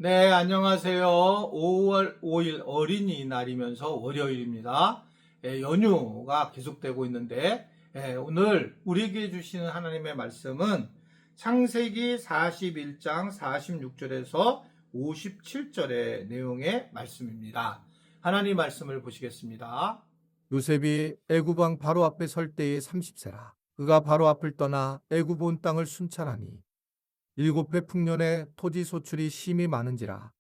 네, 안녕하세요. 5월 5일 어린이날이면서 월요일입니다. 연휴가 계속되고 있는데, 오늘 우리에게 주시는 하나님의 말씀은 창세기 41장 46절에서 57절의 내용의 말씀입니다. 하나님 말씀을 보시겠습니다. 요셉이 애굽 왕 바로 앞에 설 때에 30세라. 그가 바로 앞을 떠나 애굽 온 땅을 순찰하니 7배 풍년에 토지 소출이 심히 많은지라.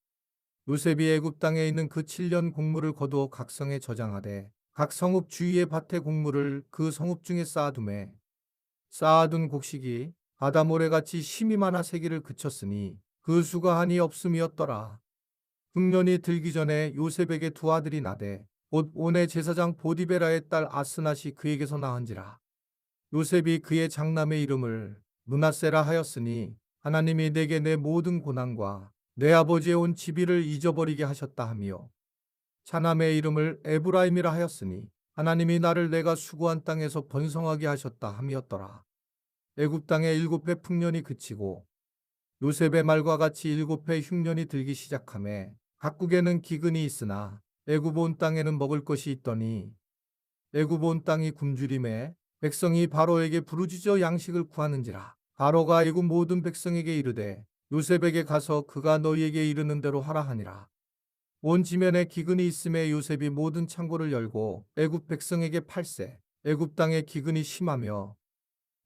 요셉이 애굽 땅에 있는 그 7년 곡물을 거두어 각 성에 저장하되 각 성읍 주위의 밭의 곡물을 그 성읍 중에 쌓아두매 쌓아둔 곡식이 바다 모래같이 심히 많아 세기를 그쳤으니 그 수가 한이 없음이었더라. 흉년이 들기 전에 요셉에게 두 아들이 나되 곧 온의 제사장 보디베라의 딸 아스낫이 그에게서 낳은지라. 요셉이 그의 장남의 이름을 므낫세라 하였으니 하나님이 내게 내 모든 고난과 내 아버지의 온 지비를 잊어버리게 하셨다 하며, 차남의 이름을 에브라임이라 하였으니 하나님이 나를 내가 수고한 땅에서 번성하게 하셨다 함이었더라. 애굽 땅에 7배 풍년이 그치고 요셉의 말과 같이 7배 흉년이 들기 시작하매 각국에는 기근이 있으나 애굽 온 땅에는 먹을 것이 있더니 애굽 온 땅이 굶주림에 백성이 바로에게 부르짖어 양식을 구하는지라. 바로가 애굽 모든 백성에게 이르되 요셉에게 가서 그가 너희에게 이르는 대로 하라 하니라. 온 지면에 기근이 있음에 요셉이 모든 창고를 열고 애굽 백성에게 팔세. 애굽 땅에 기근이 심하며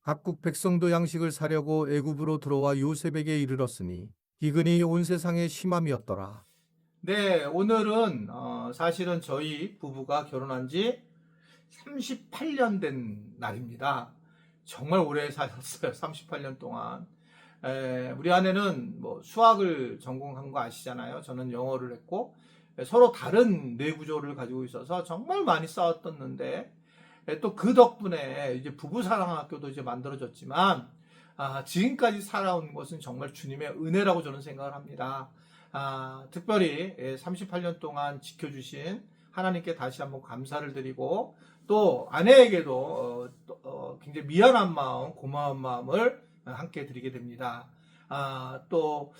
각국 백성도 양식을 사려고 애굽으로 들어와 요셉에게 이르렀으니 기근이 온 세상에 심함이었더라. 네, 오늘은 사실은 저희 부부가 결혼한 지 38년 된 날입니다. 정말 오래 살았어요. 38년 동안. 우리 아내는 뭐 수학을 전공한 거 아시잖아요. 저는 영어를 했고, 서로 다른 뇌구조를 가지고 있어서 정말 많이 싸웠었는데, 또 그 덕분에 이제 부부사랑학교도 이제 만들어졌지만, 지금까지 살아온 것은 정말 주님의 은혜라고 저는 생각을 합니다. 특별히 38년 동안 지켜주신 하나님께 다시 한번 감사를 드리고, 또 아내에게도 굉장히 미안한 마음, 고마운 마음을 함께 드리게 됩니다. 또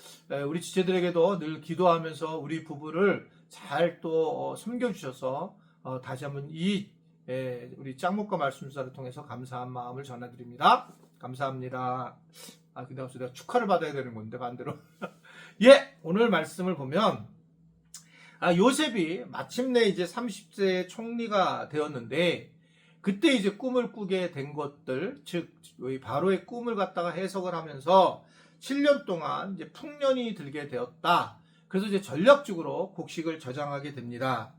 우리 지체들에게도 늘 기도하면서 우리 부부를 잘 또 섬겨주셔서 다시 한번 우리 짱목과 말씀사를 통해서 감사한 마음을 전해드립니다. 감사합니다. 근데 내가 축하를 받아야 되는 건데 반대로. 예, 오늘 말씀을 보면 요셉이 마침내 이제 30세의 총리가 되었는데, 그때 이제 꿈을 꾸게 된 것들, 즉 바로의 꿈을 갖다가 해석을 하면서 7년 동안 이제 풍년이 들게 되었다. 그래서 이제 전략적으로 곡식을 저장하게 됩니다.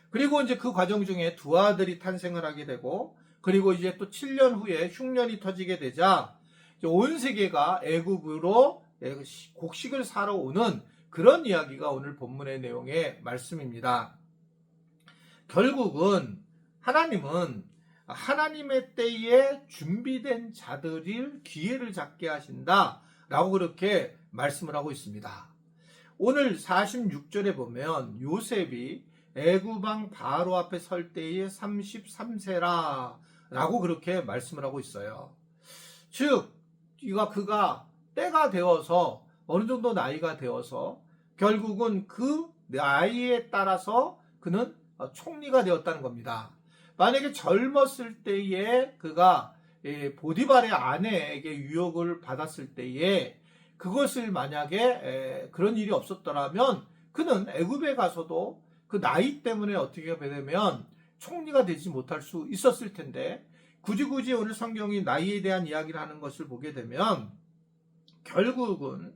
그리고 이제 그 과정 중에 두 아들이 탄생을 하게 되고, 그리고 이제 또 7년 후에 흉년이 터지게 되자 온 세계가 애굽으로 곡식을 사러 오는 그런 이야기가 오늘 본문의 내용의 말씀입니다. 결국은 하나님은 하나님의 때에 준비된 자들을 기회를 잡게 하신다 라고 그렇게 말씀을 하고 있습니다. 오늘 46절에 보면 요셉이 애굽왕 바로 앞에 설 때에 33세라 라고 그렇게 말씀을 하고 있어요. 즉 그가 때가 되어서 어느 정도 나이가 되어서 결국은 그 나이에 따라서 그는 총리가 되었다는 겁니다. 만약에 젊었을 때에 그가 보디발의 아내에게 유혹을 받았을 때에 그것을 만약에 그런 일이 없었더라면 그는 애굽에 가서도 그 나이 때문에 어떻게 되면 총리가 되지 못할 수 있었을 텐데, 굳이 오늘 성경이 나이에 대한 이야기를 하는 것을 보게 되면 결국은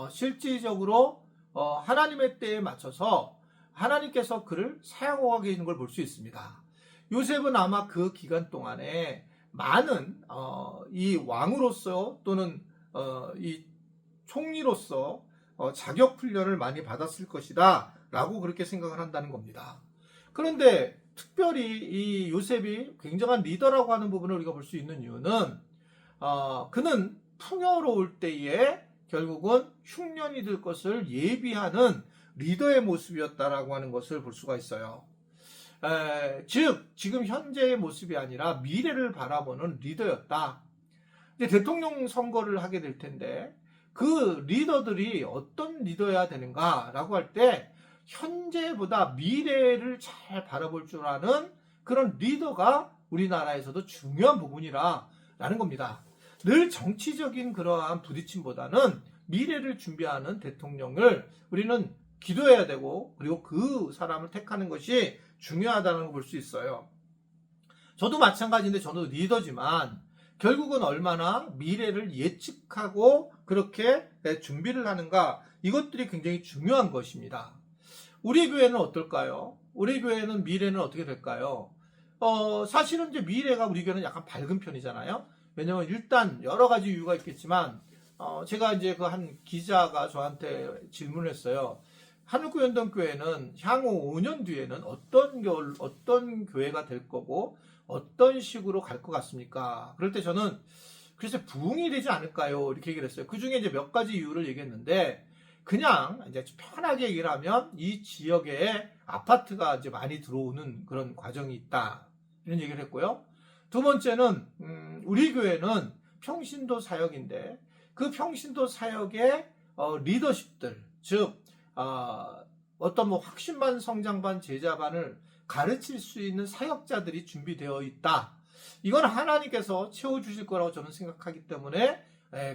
실질적으로 하나님의 때에 맞춰서 하나님께서 그를 사용하고 계시는 걸 볼 수 있습니다. 요셉은 아마 그 기간 동안에 많은 이 왕으로서 또는 이 총리로서 자격 훈련을 많이 받았을 것이다 라고 그렇게 생각을 한다는 겁니다. 그런데 특별히 이 요셉이 굉장한 리더라고 하는 부분을 우리가 볼 수 있는 이유는 그는 풍요로울 때에 결국은 흉년이 들 것을 예비하는 리더의 모습이었다라고 하는 것을 볼 수가 있어요. 즉 지금 현재의 모습이 아니라 미래를 바라보는 리더였다. 이제 대통령 선거를 하게 될 텐데 그 리더들이 어떤 리더여야 되는가라고 할 때 현재보다 미래를 잘 바라볼 줄 아는 그런 리더가 우리나라에서도 중요한 부분이라는 겁니다. 늘 정치적인 그러한 부딪힘보다는 미래를 준비하는 대통령을 우리는 기도해야 되고, 그리고 그 사람을 택하는 것이 중요하다는 걸 볼 수 있어요. 저도 마찬가지인데 저도 리더지만 결국은 얼마나 미래를 예측하고 그렇게 준비를 하는가, 이것들이 굉장히 중요한 것입니다. 우리 교회는 어떨까요? 우리 교회는 미래는 어떻게 될까요? 사실은 이제 미래가 우리 교회는 약간 밝은 편이잖아요. 왜냐면 일단 여러 가지 이유가 있겠지만, 제가 이제 그 한 기자가 저한테 질문을 했어요. 한국교회는 향후 5년 뒤에는 어떤 교회가 될 거고 어떤 식으로 갈 것 같습니까? 그럴 때 저는 글쎄 부흥이 되지 않을까요? 이렇게 얘기를 했어요. 그 중에 이제 몇 가지 이유를 얘기했는데, 그냥 이제 편하게 얘기를 하면 이 지역에 아파트가 이제 많이 들어오는 그런 과정이 있다, 이런 얘기를 했고요. 두 번째는 우리 교회는 평신도 사역인데 그 평신도 사역의 리더십들, 즉 어떤 뭐 확신반, 성장반, 제자반을 가르칠 수 있는 사역자들이 준비되어 있다. 이건 하나님께서 채워주실 거라고 저는 생각하기 때문에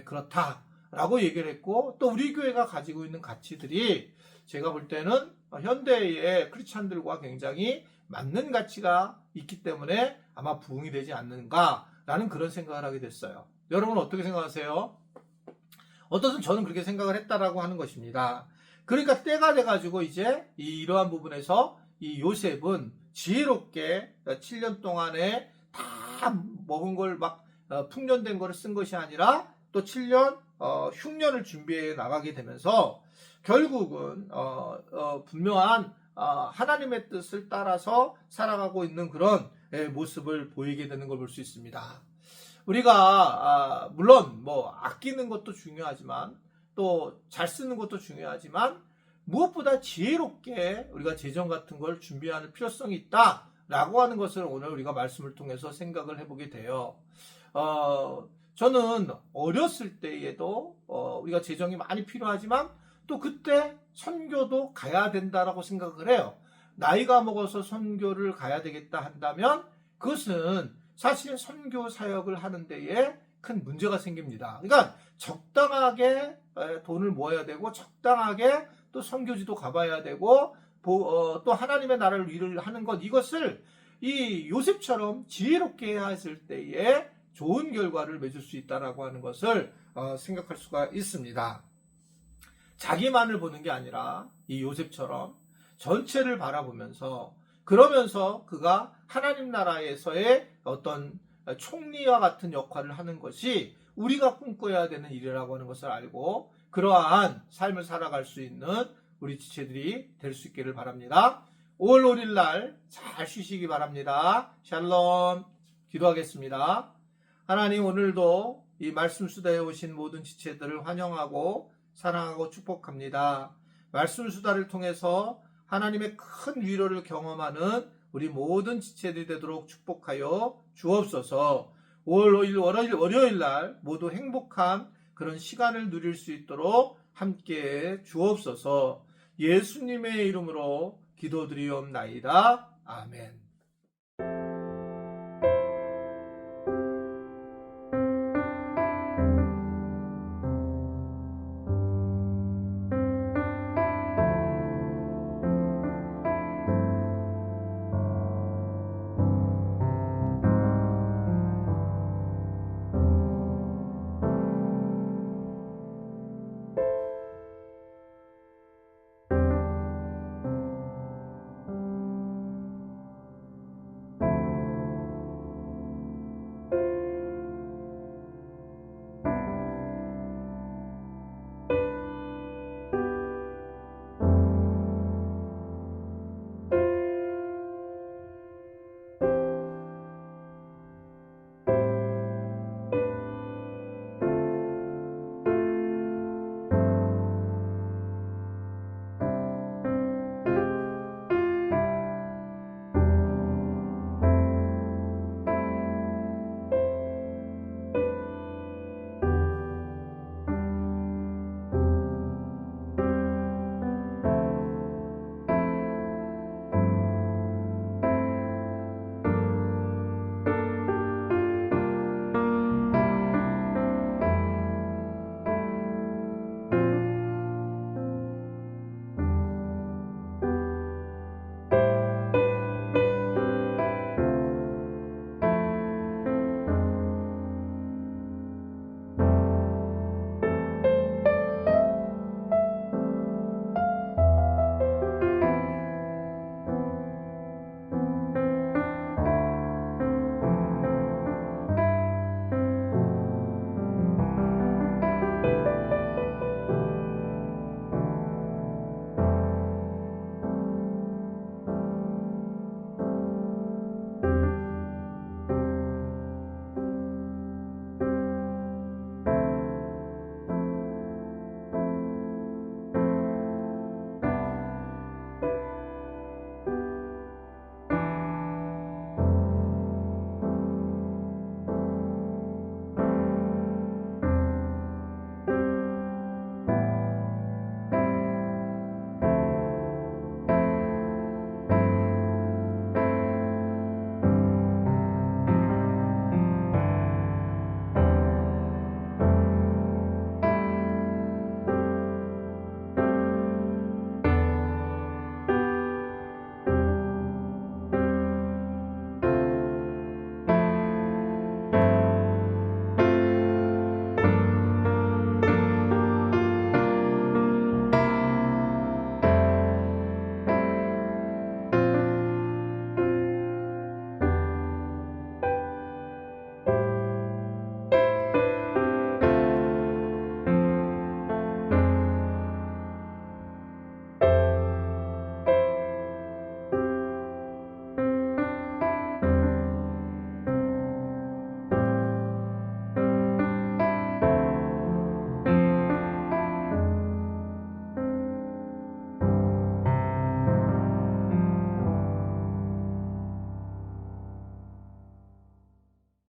그렇다라고 얘기를 했고, 또 우리 교회가 가지고 있는 가치들이 제가 볼 때는 현대의 크리스찬들과 굉장히 맞는 가치가 있기 때문에 아마 부흥이 되지 않는가라는 그런 생각을 하게 됐어요. 여러분 어떻게 생각하세요? 어떠든 저는 그렇게 생각을 했다라고 하는 것입니다. 그러니까 때가 돼가지고 이제 이러한 부분에서 이 요셉은 지혜롭게 7년 동안에 다 먹은 걸 막 풍년된 거를 쓴 것이 아니라 또 7년 흉년을 준비해 나가게 되면서 결국은 분명한 하나님의 뜻을 따라서 살아가고 있는 그런 모습을 보이게 되는 걸 볼 수 있습니다. 우리가 물론 뭐 아끼는 것도 중요하지만 또 잘 쓰는 것도 중요하지만 무엇보다 지혜롭게 우리가 재정 같은 걸 준비하는 필요성이 있다라고 하는 것을 오늘 우리가 말씀을 통해서 생각을 해보게 돼요. 저는 어렸을 때에도 우리가 재정이 많이 필요하지만 또 그때 선교도 가야 된다라고 생각을 해요. 나이가 먹어서 선교를 가야 되겠다 한다면 그것은 사실 선교 사역을 하는 데에 큰 문제가 생깁니다. 그러니까 적당하게 돈을 모아야 되고 적당하게 또 선교지도 가봐야 되고 또 하나님의 나라를 일을 하는 것, 이것을 이 요셉처럼 지혜롭게 했을 때에 좋은 결과를 맺을 수 있다라고 하는 것을 생각할 수가 있습니다. 자기만을 보는 게 아니라 이 요셉처럼 전체를 바라보면서, 그러면서 그가 하나님 나라에서의 어떤 총리와 같은 역할을 하는 것이 우리가 꿈꿔야 되는 일이라고 하는 것을 알고 그러한 삶을 살아갈 수 있는 우리 지체들이 될 수 있기를 바랍니다. 5월 5일 날 잘 쉬시기 바랍니다. 샬롬. 기도하겠습니다. 하나님, 오늘도 이 말씀 수다에 오신 모든 지체들을 환영하고 사랑하고 축복합니다. 말씀 수다를 통해서 하나님의 큰 위로를 경험하는 우리 모든 지체들이 되도록 축복하여 주옵소서. 5월 5일 월요일 날 모두 행복한 그런 시간을 누릴 수 있도록 함께 주옵소서. 예수님의 이름으로 기도드리옵나이다. 아멘.